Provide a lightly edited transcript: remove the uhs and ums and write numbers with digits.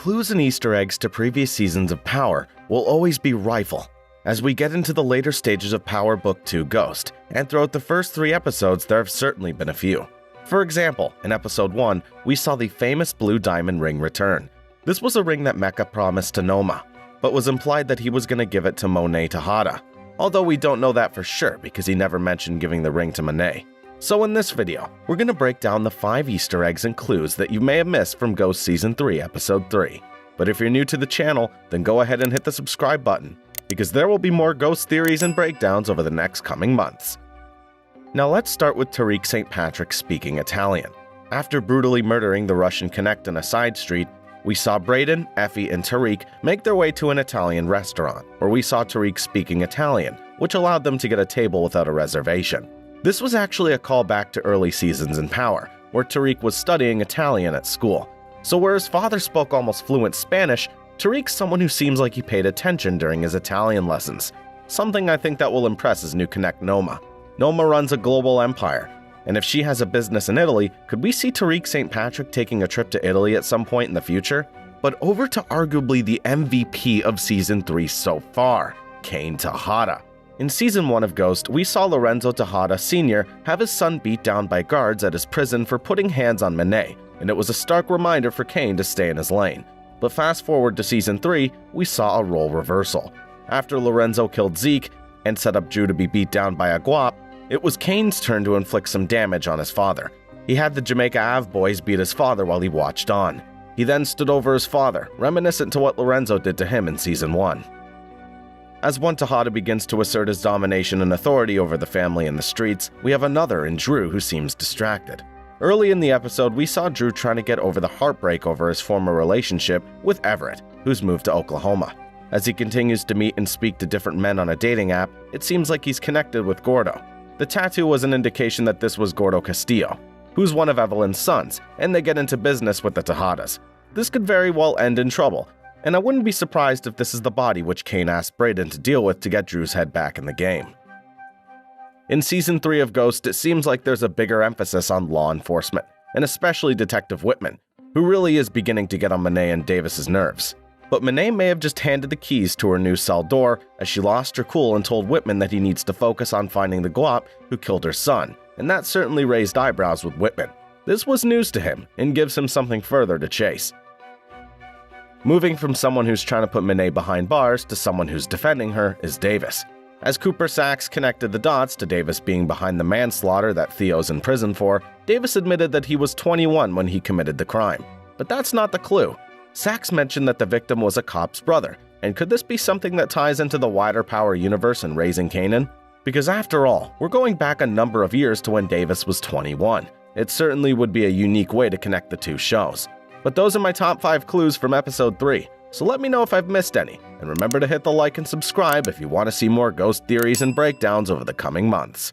clues and Easter eggs to previous seasons of Power will always be rife as we get into the later stages of Power Book 2 Ghost, and throughout the first 3 episodes there have certainly been a few. For example, in episode 1, we saw the famous blue diamond ring return. This was a ring that Mecha promised to Noma, but was implied that he was going to give it to Monet Tejada, although we don't know that for sure because he never mentioned giving the ring to Monet. So in this video, we're going to break down the 5 Easter eggs and clues that you may have missed from Ghost Season 3, Episode 3. But if you're new to the channel, then go ahead and hit the subscribe button, because there will be more ghost theories and breakdowns over the next coming months. Now let's start with Tariq St. Patrick speaking Italian. After brutally murdering the Russian Connect on a side street, we saw Brayden, Effie, and Tariq make their way to an Italian restaurant, where we saw Tariq speaking Italian, which allowed them to get a table without a reservation. This was actually a callback to early seasons in Power, where Tariq was studying Italian at school. So where his father spoke almost fluent Spanish, Tariq's someone who seems like he paid attention during his Italian lessons, something I think that will impress his new Connect Noma. Noma runs a global empire, and if she has a business in Italy, could we see Tariq St. Patrick taking a trip to Italy at some point in the future? But over to arguably the MVP of Season 3 so far, Kane Tejada. In Season 1 of Ghost, we saw Lorenzo Tejada Sr. have his son beat down by guards at his prison for putting hands on Monet, and it was a stark reminder for Kane to stay in his lane. But fast forward to Season 3, we saw a role reversal. After Lorenzo killed Zeke and set up Drew to be beat down by a guap, it was Kane's turn to inflict some damage on his father. He had the Jamaica Ave boys beat his father while he watched on. He then stood over his father, reminiscent to what Lorenzo did to him in Season 1. As one Tejada begins to assert his domination and authority over the family in the streets, we have another in Drew who seems distracted. Early in the episode, we saw Drew trying to get over the heartbreak over his former relationship with Everett, who's moved to Oklahoma. As he continues to meet and speak to different men on a dating app, it seems like he's connected with Gordo. The tattoo was an indication that this was Gordo Castillo, who's one of Evelyn's sons, and they get into business with the Tejadas. This could very well end in trouble, and I wouldn't be surprised if this is the body which Kane asked Brayden to deal with to get Drew's head back in the game. In Season 3 of Ghost, it seems like there's a bigger emphasis on law enforcement, and especially Detective Whitman, who really is beginning to get on Monet and Davis's nerves. But Monet may have just handed the keys to her new cell door as she lost her cool and told Whitman that he needs to focus on finding the guap who killed her son, and that certainly raised eyebrows with Whitman. This was news to him and gives him something further to chase. Moving from someone who's trying to put Monet behind bars to someone who's defending her is Davis. As Cooper Saxe connected the dots to Davis being behind the manslaughter that Theo's in prison for, Davis admitted that he was 21 when he committed the crime. But that's not the clue. Saxe mentioned that the victim was a cop's brother, and could this be something that ties into the wider Power universe and Raising Kanan? Because after all, we're going back a number of years to when Davis was 21. It certainly would be a unique way to connect the two shows. But those are my top 5 clues from Episode 3, so let me know if I've missed any, and remember to hit the like and subscribe if you want to see more ghost theories and breakdowns over the coming months.